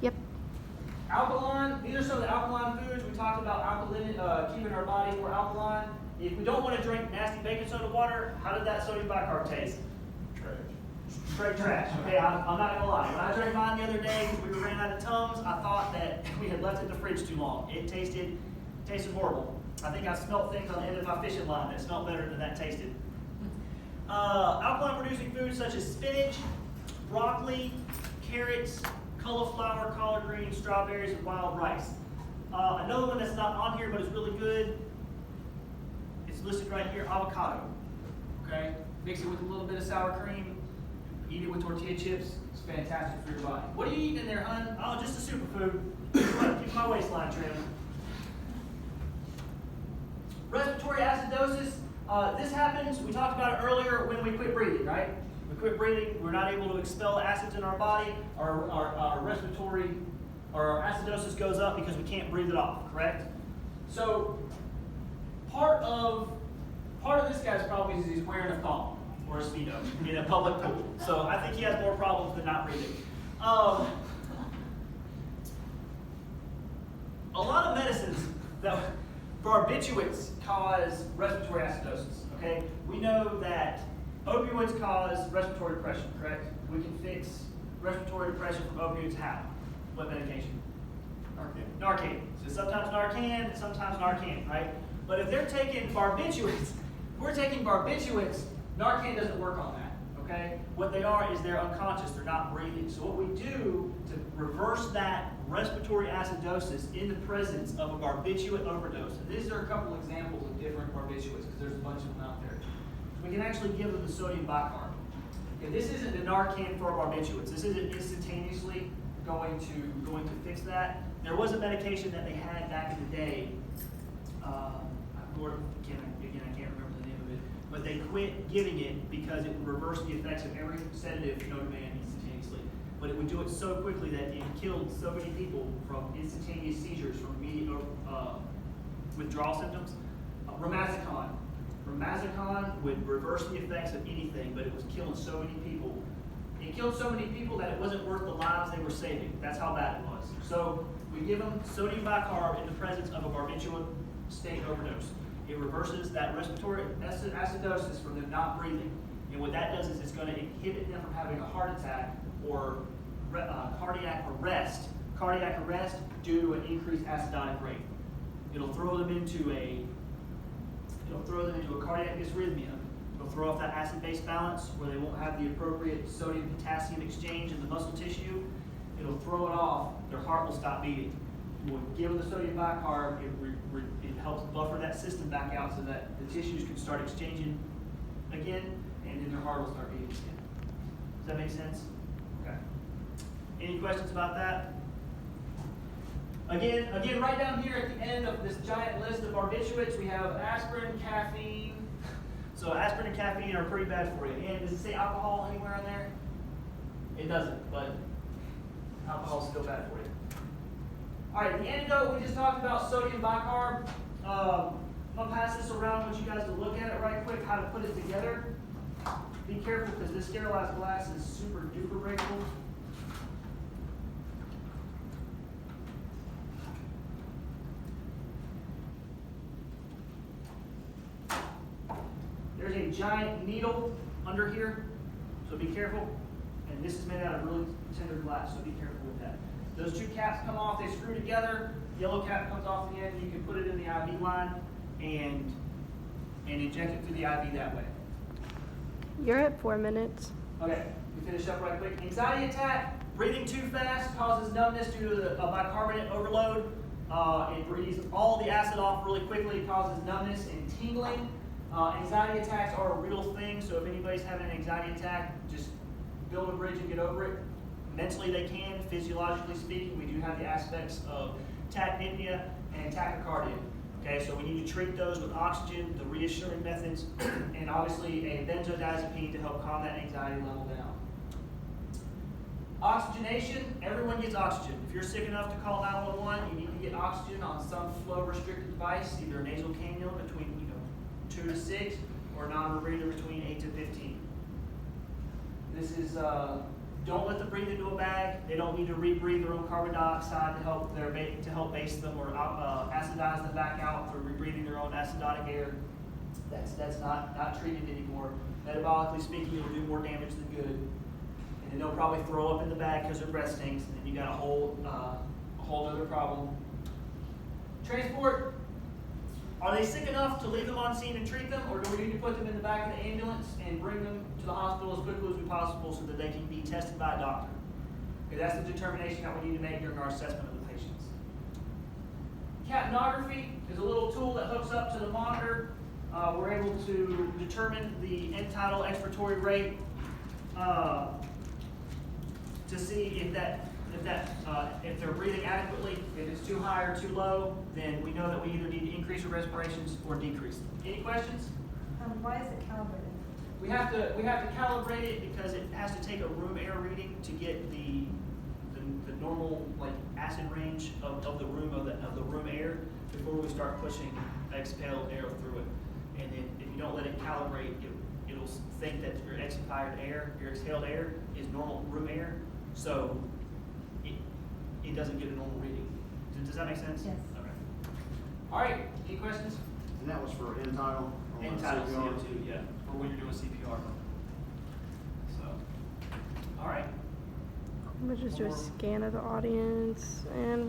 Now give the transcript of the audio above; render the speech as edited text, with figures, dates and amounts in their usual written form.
Yep. Alkaline, these are some of the alkaline foods. We talked about alkaline, keeping our body more alkaline. If we don't want to drink nasty baking soda water, how did that sodium bicarb taste? Straight trash. Okay, I'm not gonna lie. When I drank mine the other day, we ran out of Tums. I thought that we had left it in the fridge too long. It tasted horrible. I think I smelled things on the end of my fishing line that smelled better than that tasted. Alkaline producing foods such as spinach, broccoli, carrots, cauliflower, collard greens, strawberries, and wild rice. Another one that's not on here but is really good, it's listed right here, avocado. Okay, mix it with a little bit of sour cream, eat it with tortilla chips. It's fantastic for your body. What are you eating in there, hun? Oh, just a superfood. Keep my waistline trim. Respiratory acidosis. This happens, we talked about it earlier, when we quit breathing, right? We quit breathing, we're not able to expel acids in our body, our respiratory, or our acidosis goes up because we can't breathe it off, correct? So, part of this guy's problem is he's wearing a thong or a Speedo in a public pool. So I think he has more problems than not breathing. A lot of medicines that barbiturates cause respiratory acidosis, okay? We know that opioids cause respiratory depression, correct? We can fix respiratory depression from opioids how? What medication? Narcan. So sometimes Narcan, sometimes Narcan, right? But if they're taking barbiturates, Narcan doesn't work on that, okay? What they are is they're unconscious, they're not breathing. So what we do to reverse that respiratory acidosis in the presence of a barbiturate overdose, and these are a couple examples of different barbiturates because there's a bunch of them out there. We can actually give them the sodium bicarb. Okay, this isn't the Narcan for barbiturates. This isn't instantaneously going to fix that. There was a medication that they had back in the day. Again, I can't remember the name of it, but they quit giving it because it would reverse the effects of every sedative known to man instantaneously. But it would do it so quickly that it killed so many people from instantaneous seizures, from immediate withdrawal symptoms. Romazicon would reverse the effects of anything, but it was killing so many people. It killed so many people that it wasn't worth the lives they were saving. That's how bad it was. So we give them sodium bicarb in the presence of a barbiturate state overdose. It reverses that respiratory acidosis from them not breathing. And what that does is it's going to inhibit them from having a heart attack or cardiac arrest due to an increased acidotic rate. It'll throw them into a cardiac dysrhythmia. It'll throw off that acid-base balance where they won't have the appropriate sodium-potassium exchange in the muscle tissue. It'll throw it off. Their heart will stop beating. We'll give them the sodium bicarb. It helps buffer that system back out so that the tissues can start exchanging again, and then their heart will start beating again. Does that make sense? Okay. Any questions about that? Again, right down here at the end of this giant list of barbiturates, we have aspirin, caffeine. So aspirin and caffeine are pretty bad for you. And does it say alcohol anywhere on there? It doesn't, but alcohol is still bad for you. All right, the antidote, we just talked about sodium bicarb. I'm going to pass this around. I want you guys to look at it right quick, how to put it together. Be careful because this sterilized glass is super duper breakable. There's a giant needle under here, so be careful. And this is made out of really tender glass, so be careful with that. Those two caps come off, they screw together. Yellow cap comes off the end. You can put it in the IV line and inject it through the IV that way. You're at 4 minutes. Okay, we finish up right quick. Anxiety attack, breathing too fast causes numbness due to the bicarbonate overload. It breathes all the acid off really quickly, causes numbness and tingling. Anxiety attacks are a real thing, so if anybody's having an anxiety attack, just build a bridge and get over it. Mentally they can, physiologically speaking, we do have the aspects of tachypnea and tachycardia. Okay, so we need to treat those with oxygen, the reassuring methods, and obviously a benzodiazepine to help calm that anxiety level down. Oxygenation, everyone gets oxygen. If you're sick enough to call 911, you need to get oxygen on some flow-restricted device, either a nasal cannula between 2 to 6, or non-rebreather between 8 to 15. This is Don't let them breathe into a bag. They don't need to rebreathe their own carbon dioxide to help base them or acidize them back out through rebreathing their own acidotic air. That's not treated anymore. Metabolically speaking, it'll do more damage than good. And then they'll probably throw up in the bag because their breath stinks, and then you got a whole other problem. Transport. Are they sick enough to leave them on scene and treat them, or do we need to put them in the back of the ambulance and bring them to the hospital as quickly as we possible so that they can be tested by a doctor? Okay, that's the determination that we need to make during our assessment of the patients. Capnography is a little tool that hooks up to the monitor. We're able to determine the end tidal expiratory rate to see if they're breathing adequately. If it's too high or too low, then we know that we either need to increase our respirations or decrease them. Any questions? Why is it calibrated? We have to calibrate it because it has to take a room air reading to get the normal like acid range of the room air before we start pushing exhaled air through it. And then if you don't let it calibrate, it'll think that your exhaled air is normal room air, so it doesn't get a normal reading. Does that make sense? Yes. Okay. All right. Any questions? And that was for end tidal? End tidal CO2, yeah, for when you're doing CPR. So, all right. I'm gonna just do a One more. scan of the audience and